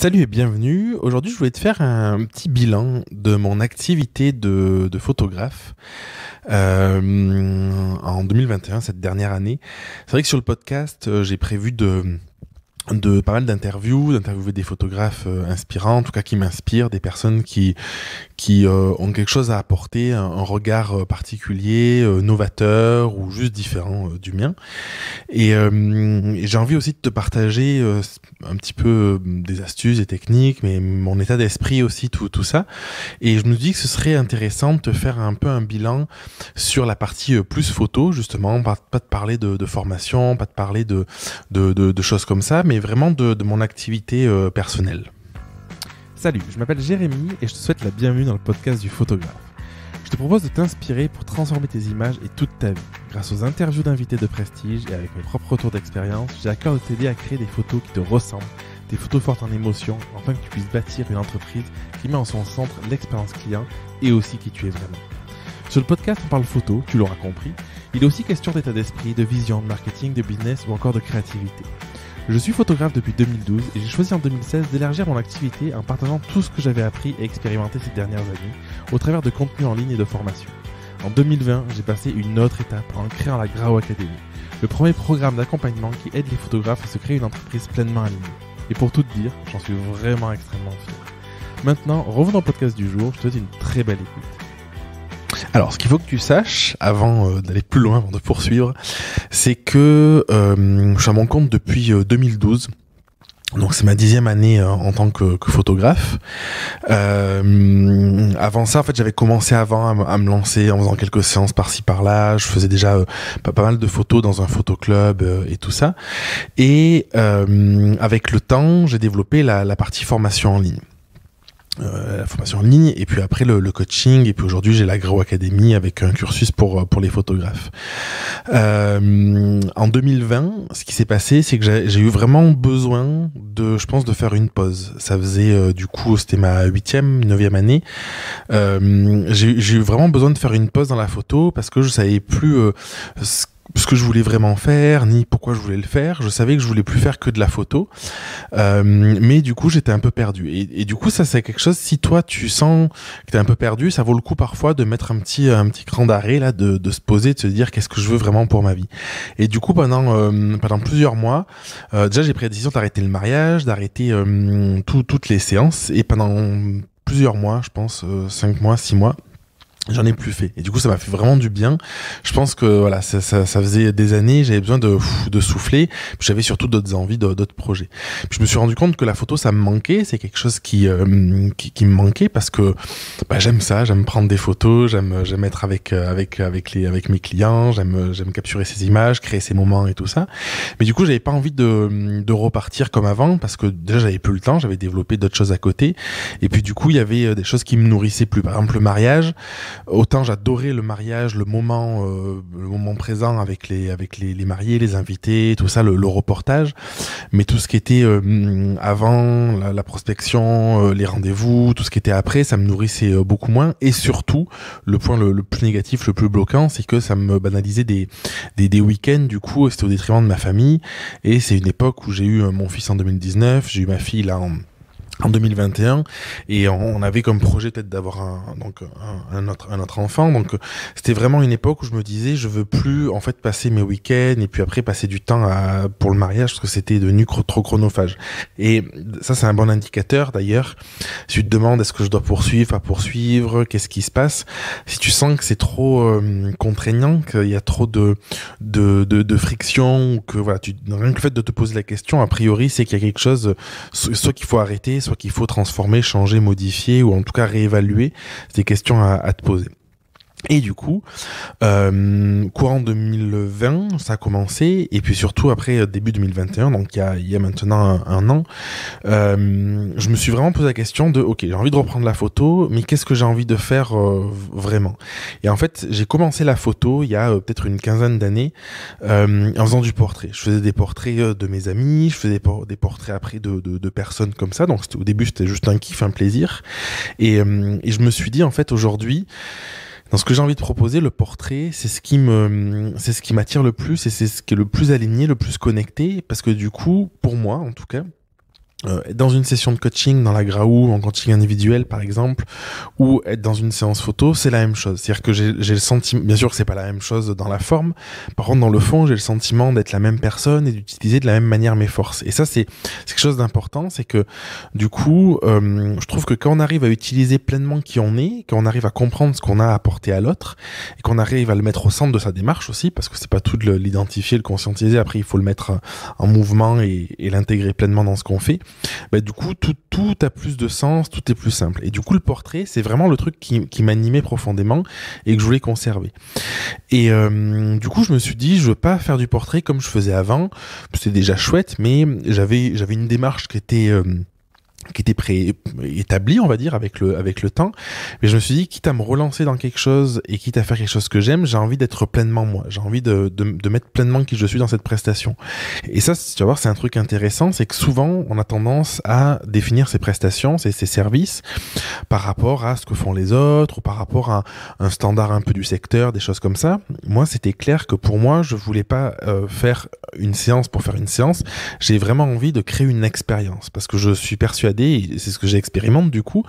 Salut et bienvenue. Aujourd'hui, je voulais te faire un petit bilan de mon activité de photographe en 2021, cette dernière année. C'est vrai que sur le podcast, j'ai prévu de pas mal d'interviewer des photographes inspirants, en tout cas qui m'inspirent, des personnes qui ont quelque chose à apporter, un regard particulier, novateur ou juste différent du mien. Et j'ai envie aussi de te partager un petit peu des astuces, des techniques, mais mon état d'esprit aussi, tout ça. Et je me dis que ce serait intéressant de te faire un peu un bilan sur la partie plus photo, justement, pas de parler de formation, pas de parler de choses comme ça, mais vraiment de mon activité personnelle. Salut, je m'appelle Jérémy et je te souhaite la bienvenue dans le podcast du photographe. Je te propose de t'inspirer pour transformer tes images et toute ta vie. Grâce aux interviews d'invités de prestige et avec mes propres retours d'expérience, j'ai à cœur de t'aider à créer des photos qui te ressemblent, des photos fortes en émotion, afin que tu puisses bâtir une entreprise qui met en son centre l'expérience client et aussi qui tu es vraiment. Sur le podcast, on parle photo, tu l'auras compris. Il est aussi question d'état d'esprit, de vision, de marketing, de business ou encore de créativité. Je suis photographe depuis 2012 et j'ai choisi en 2016 d'élargir mon activité en partageant tout ce que j'avais appris et expérimenté ces dernières années au travers de contenus en ligne et de formations. En 2020, j'ai passé une autre étape en créant la Grao Academy, le premier programme d'accompagnement qui aide les photographes à se créer une entreprise pleinement alignée. Et pour tout te dire, j'en suis vraiment extrêmement fier. Maintenant, revenons au podcast du jour, je te souhaite une très belle écoute. Alors, ce qu'il faut que tu saches, avant d'aller plus loin, avant de poursuivre, c'est que je suis à mon compte depuis 2012. Donc c'est ma 10e année en tant que photographe. Avant ça, en fait, j'avais commencé avant à me lancer en faisant quelques séances par-ci par-là. Je faisais déjà pas mal de photos dans un photoclub et tout ça. Et avec le temps, j'ai développé la partie formation en ligne. La formation en ligne et puis après le coaching et puis aujourd'hui j'ai la Grao Academy avec un cursus pour les photographes. En 2020, ce qui s'est passé, c'est que j'ai eu vraiment besoin de faire une pause. Ça faisait du coup, c'était ma 8e, 9e année. J'ai eu vraiment besoin de faire une pause dans la photo parce que je savais plus ce que je voulais vraiment faire, ni pourquoi je voulais le faire. Je savais que je voulais plus faire que de la photo. Mais du coup, j'étais un peu perdu. Et du coup, ça, c'est quelque chose, si toi, tu sens que t'es un peu perdu, ça vaut le coup parfois de mettre un petit cran d'arrêt, là, de se poser, de se dire qu'est-ce que je veux vraiment pour ma vie. Et du coup, pendant plusieurs mois, déjà, j'ai pris la décision d'arrêter le mariage, d'arrêter toutes les séances. Et pendant plusieurs mois, je pense, 5 mois, 6 mois, j'en ai plus fait. Et du coup, ça m'a fait vraiment du bien. Je pense que voilà, ça faisait des années, j'avais besoin de souffler. Puis j'avais surtout d'autres envies, d'autres projets. Puis je me suis rendu compte que la photo, ça me manquait. C'est quelque chose qui me manquait parce que j'aime ça, j'aime prendre des photos, j'aime être avec mes clients, j'aime capturer ces images, créer ces moments et tout ça. Mais du coup, j'avais pas envie de repartir comme avant parce que déjà j'avais plus le temps, j'avais développé d'autres choses à côté. Et puis du coup, il y avait des choses qui me nourrissaient plus. Par exemple, le mariage. Autant j'adorais le mariage, le moment présent avec les mariés, les invités, tout ça, le reportage, mais tout ce qui était avant, la prospection, les rendez-vous, tout ce qui était après, ça me nourrissait beaucoup moins. Et surtout, le point le plus négatif, le plus bloquant, c'est que ça me banalisait des week-ends. Du coup, c'était au détriment de ma famille. Et c'est une époque où j'ai eu mon fils en 2019, j'ai eu ma fille là en 2021 et on avait comme projet peut-être d'avoir un autre enfant. Donc c'était vraiment une époque où je me disais je veux plus en fait passer mes week-ends et puis après passer du temps pour le mariage parce que c'était devenu trop chronophage. Et ça c'est un bon indicateur d'ailleurs. Si tu te demandes est-ce que je dois poursuivre, pas poursuivre, qu'est-ce qui se passe, si tu sens que c'est trop contraignant, qu'il y a trop de friction ou que voilà, rien que le fait de te poser la question a priori c'est qu'il y a quelque chose soit qu'il faut arrêter, soit qu'il faut transformer, changer, modifier ou en tout cas réévaluer. C'est des questions à te poser. Et du coup, courant 2020, ça a commencé, et puis surtout après début 2021, donc il y a maintenant un an, je me suis vraiment posé la question de, ok, j'ai envie de reprendre la photo, mais qu'est-ce que j'ai envie de faire vraiment? Et en fait, j'ai commencé la photo il y a peut-être une quinzaine d'années, en faisant du portrait. Je faisais des portraits de mes amis, je faisais des portraits après de personnes comme ça, donc au début c'était juste un kiff, un plaisir, et je me suis dit en fait aujourd'hui, dans ce que j'ai envie de proposer, le portrait, c'est ce qui m'attire le plus et c'est ce qui est le plus aligné, le plus connecté, parce que du coup, pour moi, en tout cas, être dans une session de coaching dans la Graou, en coaching individuel par exemple, ou être dans une séance photo, c'est la même chose. C'est-à-dire que j'ai le sentiment, bien sûr que c'est pas la même chose dans la forme, par contre dans le fond, j'ai le sentiment d'être la même personne et d'utiliser de la même manière mes forces. Et ça, c'est quelque chose d'important, c'est que du coup, je trouve que quand on arrive à utiliser pleinement qui on est, quand on arrive à comprendre ce qu'on a à apporter à l'autre, et qu'on arrive à le mettre au centre de sa démarche aussi, parce que c'est pas tout de l'identifier, le conscientiser, après il faut le mettre en mouvement et l'intégrer pleinement dans ce qu'on fait. Bah, du coup, tout a plus de sens, tout est plus simple. Et du coup, le portrait, c'est vraiment le truc qui m'animait profondément et que je voulais conserver. Et du coup, je me suis dit, je veux pas faire du portrait comme je faisais avant. C'était déjà chouette, mais j'avais une démarche qui était préétabli, on va dire, avec le temps. Mais je me suis dit, quitte à me relancer dans quelque chose et quitte à faire quelque chose que j'aime, j'ai envie d'être pleinement moi. J'ai envie de mettre pleinement qui je suis dans cette prestation. Et ça, tu vas voir, c'est un truc intéressant, c'est que souvent, on a tendance à définir ses prestations, ses services, par rapport à ce que font les autres, ou par rapport à un standard un peu du secteur, des choses comme ça. Moi, c'était clair que pour moi, je voulais pas faire une séance pour faire une séance. J'ai vraiment envie de créer une expérience, parce que je suis persuadé, et c'est ce que j'expérimente du coup,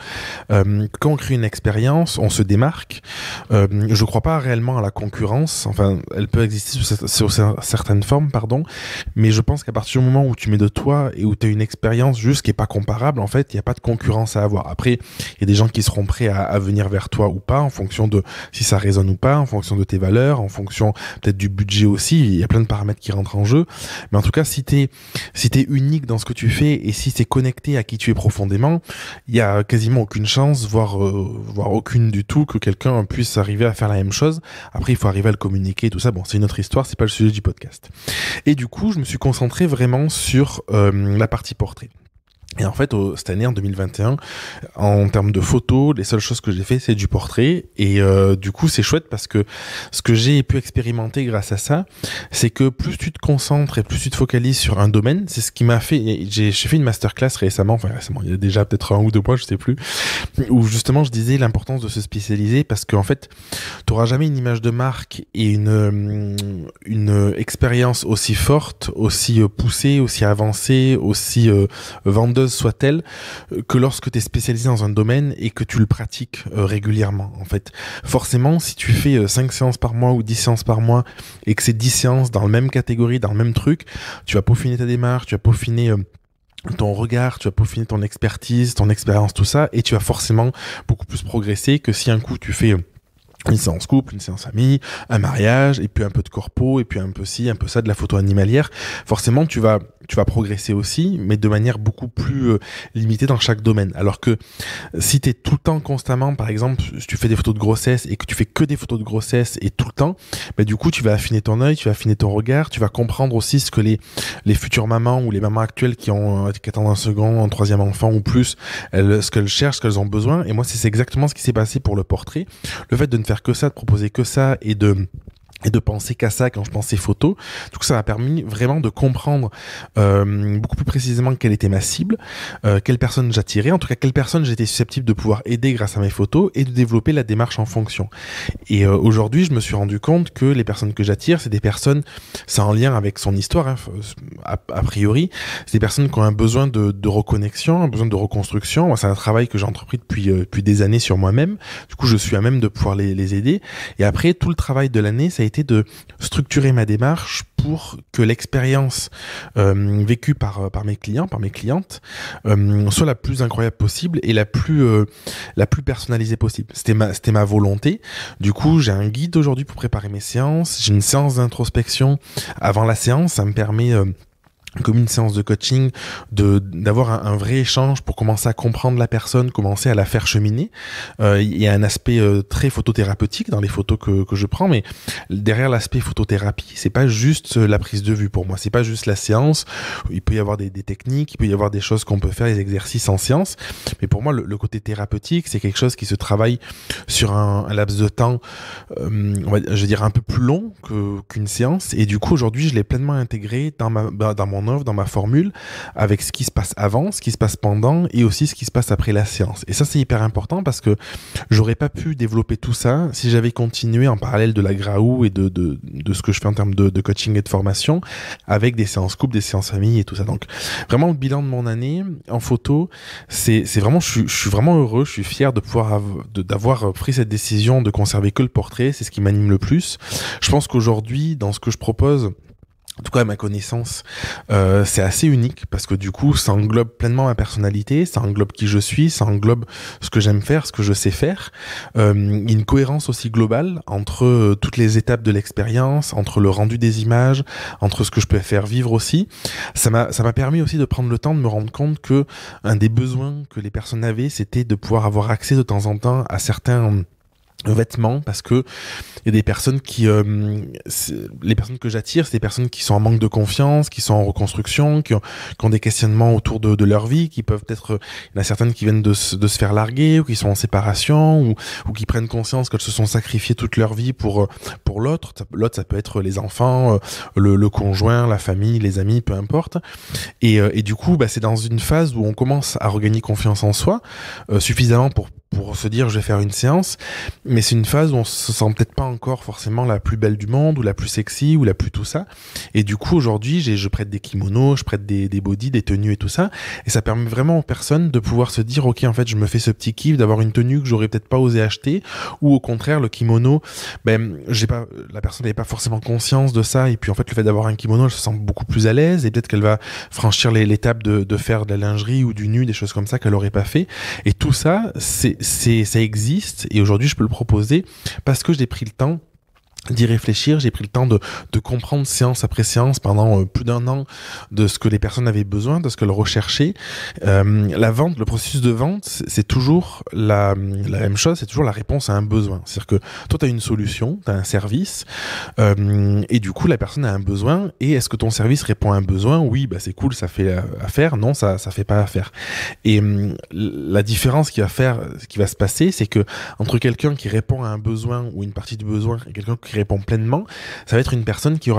quand on crée une expérience, on se démarque. Je crois pas réellement à la concurrence, enfin elle peut exister sous certaines formes, pardon, mais je pense qu'à partir du moment où tu mets de toi et où tu as une expérience juste qui est pas comparable, en fait il n'y a pas de concurrence à avoir. Après il y a des gens qui seront prêts à venir vers toi ou pas, en fonction de si ça résonne ou pas, en fonction de tes valeurs, en fonction peut-être du budget aussi, il y a plein de paramètres qui rentrent en jeu, mais en tout cas si t'es unique dans ce que tu fais et si t'es connecté à qui tu es profondément, il y a quasiment aucune chance, voire aucune du tout, que quelqu'un puisse arriver à faire la même chose. Après, il faut arriver à le communiquer, tout ça. Bon, c'est une autre histoire, c'est pas le sujet du podcast. Et du coup, je me suis concentré vraiment sur la partie portrait. Et en fait, cette année, en 2021, en termes de photos, les seules choses que j'ai fait, c'est du portrait. Et du coup, c'est chouette parce que ce que j'ai pu expérimenter grâce à ça, c'est que plus tu te concentres et plus tu te focalises sur un domaine, c'est ce qui m'a fait... J'ai fait une masterclass récemment, il y a déjà peut-être 1 ou 2 mois, je sais plus, où justement je disais l'importance de se spécialiser parce qu'en fait, tu n'auras jamais une image de marque et une expérience aussi forte, aussi poussée, aussi avancée, aussi vendeuse soit-elle, que lorsque tu es spécialisé dans un domaine et que tu le pratiques régulièrement. En fait, forcément, si tu fais 5 séances par mois ou 10 séances par mois et que c'est 10 séances dans la même catégorie, dans le même truc, tu vas peaufiner ta démarche, tu vas peaufiner ton regard, tu vas peaufiner ton expertise, ton expérience, tout ça, et tu vas forcément beaucoup plus progresser que si un coup tu fais une séance couple, une séance amie, un mariage, et puis un peu de corpo, et puis un peu ci, un peu ça, de la photo animalière. Forcément, tu vas progresser aussi, mais de manière beaucoup plus limitée dans chaque domaine. Alors que si tu es tout le temps constamment, par exemple, si tu fais des photos de grossesse et que tu fais que des photos de grossesse et tout le temps, bah, du coup, tu vas affiner ton œil, tu vas affiner ton regard, tu vas comprendre aussi ce que les futures mamans ou les mamans actuelles qui attendent un second, un troisième enfant ou plus, ce qu'elles cherchent, ce qu'elles ont besoin. Et moi, c'est exactement ce qui s'est passé pour le portrait. Le fait de ne faire que ça, de proposer que ça et de penser qu'à ça quand je pensais photo. Du coup, ça m'a permis vraiment de comprendre beaucoup plus précisément quelle était ma cible, quelle personne j'attirais, en tout cas quelle personne j'étais susceptible de pouvoir aider grâce à mes photos et de développer la démarche en fonction. Et aujourd'hui, je me suis rendu compte que les personnes que j'attire, c'est des personnes, c'est en lien avec son histoire, hein, a priori, c'est des personnes qui ont un besoin de reconnexion, un besoin de reconstruction. Moi, c'est un travail que j'ai entrepris depuis des années sur moi-même. Du coup, je suis à même de pouvoir les aider. Et après, tout le travail de l'année, ça a été de structurer ma démarche pour que l'expérience vécue par mes clients, par mes clientes, soit la plus incroyable possible et la plus personnalisée possible. C'était ma volonté. Du coup, j'ai un guide aujourd'hui pour préparer mes séances. J'ai une séance d'introspection avant la séance. Ça me permet comme une séance de coaching, d'avoir un vrai échange pour commencer à comprendre la personne, commencer à la faire cheminer. Il y a un aspect très photothérapeutique dans les photos que je prends, mais derrière l'aspect photothérapie, c'est pas juste la prise de vue pour moi, c'est pas juste la séance. Il peut y avoir des techniques, il peut y avoir des choses qu'on peut faire, des exercices en séance, mais pour moi le côté thérapeutique, c'est quelque chose qui se travaille sur un laps de temps, je vais dire un peu plus long qu'une séance, et du coup aujourd'hui je l'ai pleinement intégré dans mon on-off dans ma formule avec ce qui se passe avant, ce qui se passe pendant et aussi ce qui se passe après la séance. Et ça, c'est hyper important parce que j'aurais pas pu développer tout ça si j'avais continué en parallèle de la Graou et de ce que je fais en termes de coaching et de formation avec des séances couple, des séances famille et tout ça. Donc, vraiment, le bilan de mon année en photo, c'est vraiment, je suis vraiment heureux, je suis fier de pouvoir d'avoir pris cette décision de conserver que le portrait. C'est ce qui m'anime le plus. Je pense qu'aujourd'hui, dans ce que je propose, en tout cas à ma connaissance, c'est assez unique parce que du coup ça englobe pleinement ma personnalité, ça englobe qui je suis, ça englobe ce que j'aime faire, ce que je sais faire. Il y a une cohérence aussi globale entre toutes les étapes de l'expérience, entre le rendu des images, entre ce que je peux faire vivre aussi. Ça m'a permis aussi de prendre le temps de me rendre compte que un des besoins que les personnes avaient, c'était de pouvoir avoir accès de temps en temps à certains vêtements, parce que il y a des personnes les personnes que j'attire, c'est des personnes qui sont en manque de confiance, qui sont en reconstruction, qui ont des questionnements autour de leur vie, qui peuvent être, il y en a certaines qui viennent de se faire larguer, ou qui sont en séparation, ou qui prennent conscience qu'elles se sont sacrifiées toute leur vie pour l'autre. L'autre, ça peut être les enfants, le conjoint, la famille, les amis, peu importe. Et du coup, c'est dans une phase où on commence à regagner confiance en soi, suffisamment pour se dire je vais faire une séance, mais c'est une phase où on se sent peut-être pas encore forcément la plus belle du monde, ou la plus sexy, ou la plus tout ça. Et du coup aujourd'hui je prête des kimonos, je prête des bodys, des tenues et tout ça, et ça permet vraiment aux personnes de pouvoir se dire ok, en fait je me fais ce petit kiff d'avoir une tenue que j'aurais peut-être pas osé acheter, ou au contraire le kimono, la personne n'avait pas forcément conscience de ça, et puis en fait le fait d'avoir un kimono, elle se sent beaucoup plus à l'aise, et peut-être qu'elle va franchir l'étape de faire de la lingerie ou du nu, des choses comme ça qu'elle aurait pas fait. Et tout ça, ça existe, et aujourd'hui je peux le proposer parce que j'ai pris le temps d'y réfléchir, j'ai pris le temps de comprendre séance après séance pendant plus d'un an de ce que les personnes avaient besoin, de ce qu'elles recherchaient. La vente, le processus de vente, c'est toujours la même chose, c'est toujours la réponse à un besoin. C'est-à-dire que toi, tu as une solution, tu as un service, et du coup, la personne a un besoin, et est-ce que ton service répond à un besoin? Oui, c'est cool, ça fait affaire. Non, ça fait pas affaire. Et la différence qui va se passer, c'est que entre quelqu'un qui répond à un besoin ou une partie du besoin et quelqu'un qui répond pleinement, ça va être une personne qui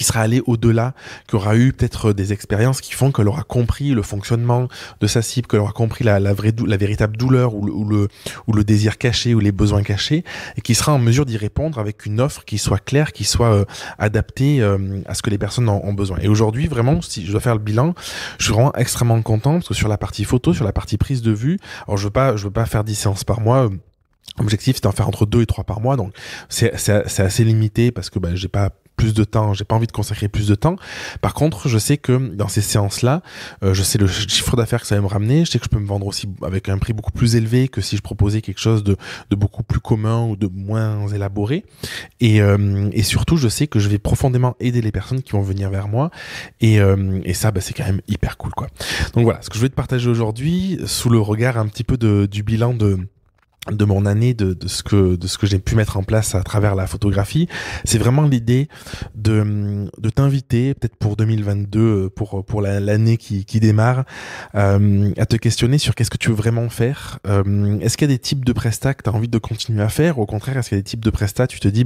sera allée au-delà, qui aura eu peut-être des expériences qui font qu'elle aura compris le fonctionnement de sa cible, qu'elle aura compris la véritable douleur ou le désir caché ou les besoins cachés, et qui sera en mesure d'y répondre avec une offre qui soit claire, qui soit adaptée à ce que les personnes ont besoin. Et aujourd'hui, vraiment, si je dois faire le bilan, je suis vraiment extrêmement content parce que sur la partie photo, sur la partie prise de vue, alors je veux pas faire 10 séances par mois. L'objectif, c'est d'en faire entre 2 et 3 par mois, donc c'est assez limité parce que j'ai pas plus de temps, j'ai pas envie de consacrer plus de temps. Par contre, je sais que dans ces séances-là, je sais le chiffre d'affaires que ça va me ramener, je sais que je peux me vendre aussi avec un prix beaucoup plus élevé que si je proposais quelque chose de beaucoup plus commun ou de moins élaboré. Et surtout, je sais que je vais profondément aider les personnes qui vont venir vers moi, et ça, c'est quand même hyper cool, quoi. Donc voilà, ce que je vais te partager aujourd'hui, sous le regard un petit peu du bilan de mon année, de ce que j'ai pu mettre en place à travers la photographie, c'est vraiment l'idée de t'inviter peut-être pour 2022, pour l'année qui démarre, à te questionner sur qu'est-ce que tu veux vraiment faire. Est-ce qu'il y a des types de prestats que tu as envie de continuer à faire, ou au contraire est-ce qu'il y a des types de prestats tu te dis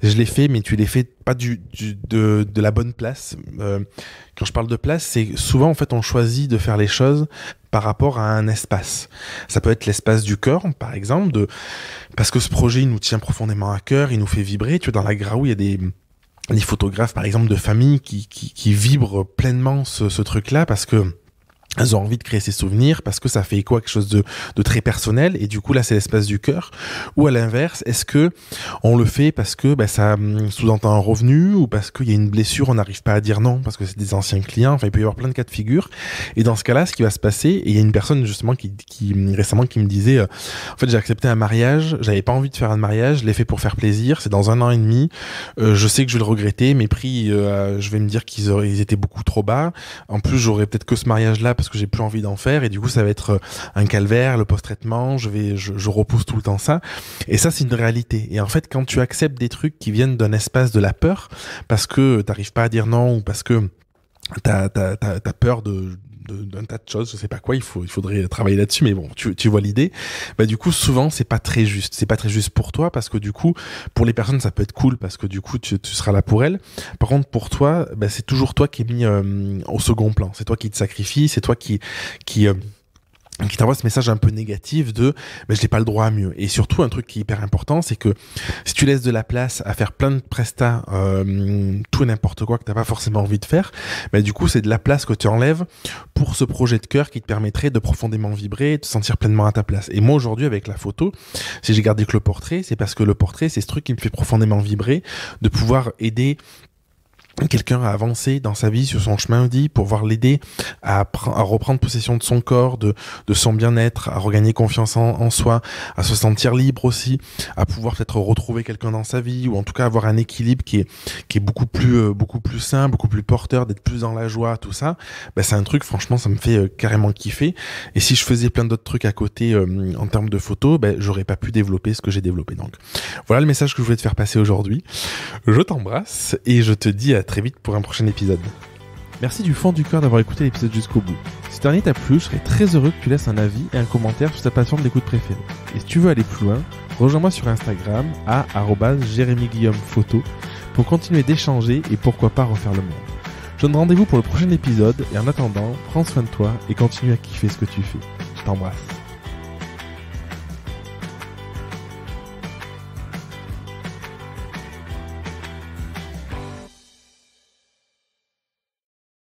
je l'ai fait mais tu l'as fait pas de la bonne place. Quand je parle de place, c'est souvent en fait on choisit de faire les choses par rapport à un espace. Ça peut être l'espace du cœur, par exemple, parce que ce projet il nous tient profondément à cœur, il nous fait vibrer. Tu vois, dans la Graou, il y a des photographes, par exemple, de famille qui vibrent pleinement ce truc-là parce que elles ont envie de créer ces souvenirs parce que ça fait écho à quelque chose de très personnel, et du coup là c'est l'espace du cœur. Ou à l'inverse, est-ce que on le fait parce que ça sous-entend un revenu, ou parce qu'il y a une blessure, on n'arrive pas à dire non parce que c'est des anciens clients. Enfin, il peut y avoir plein de cas de figure, et dans ce cas-là, ce qui va se passer, et il y a une personne justement qui récemment qui me disait en fait j'ai accepté un mariage, j'avais pas envie de faire un mariage, je l'ai fait pour faire plaisir, c'est dans 1 an et demi, je sais que je vais le regretter, mes prix je vais me dire qu'ils étaient beaucoup trop bas, en plus j'aurais peut-être que ce mariage-là parce que j'ai plus envie d'en faire, et du coup ça va être un calvaire, le post-traitement, je repousse tout le temps ça. Et ça, c'est une réalité. Et en fait, quand tu acceptes des trucs qui viennent d'un espace de la peur, parce que t'arrives pas à dire non, ou parce que t'as peur d'un tas de choses, je sais pas quoi, il faudrait travailler là-dessus, mais bon, tu vois l'idée. Bah du coup, souvent c'est pas très juste. C'est pas très juste pour toi parce que du coup, pour les personnes ça peut être cool parce que du coup tu seras là pour elles. Par contre pour toi, bah, c'est toujours toi qui est mis au second plan. C'est toi qui te sacrifies, c'est toi qui t'envoie ce message un peu négatif de je n'ai pas le droit à mieux. Et surtout un truc qui est hyper important, c'est que si tu laisses de la place à faire plein de prestats, tout et n'importe quoi que t'as pas forcément envie de faire, du coup c'est de la place que tu enlèves pour ce projet de cœur qui te permettrait de profondément vibrer et de te sentir pleinement à ta place. Et moi aujourd'hui avec la photo, si j'ai gardé que le portrait, c'est parce que le portrait c'est ce truc qui me fait profondément vibrer, de pouvoir aider quelqu'un à avancer dans sa vie sur son chemin de vie pour pouvoir l'aider à reprendre possession de son corps, de son bien-être, à regagner confiance en soi, à se sentir libre aussi, à pouvoir peut-être retrouver quelqu'un dans sa vie ou en tout cas avoir un équilibre qui est beaucoup plus sain, beaucoup plus porteur, d'être plus dans la joie, tout ça. C'est un truc, franchement, ça me fait carrément kiffer. Et si je faisais plein d'autres trucs à côté en termes de photos, j'aurais pas pu développer ce que j'ai développé. Donc voilà le message que je voulais te faire passer aujourd'hui. Je t'embrasse et je te dis à très vite pour un prochain épisode. Merci du fond du cœur d'avoir écouté l'épisode jusqu'au bout. Si ce dernier t'a plu, je serais très heureux que tu laisses un avis et un commentaire sur ta plateforme d'écoute préférée. Et si tu veux aller plus loin, rejoins-moi sur Instagram à @JérémyGuillaumePhoto pour continuer d'échanger et pourquoi pas refaire le monde. Je donne rendez-vous pour le prochain épisode et en attendant, prends soin de toi et continue à kiffer ce que tu fais. Je t'embrasse.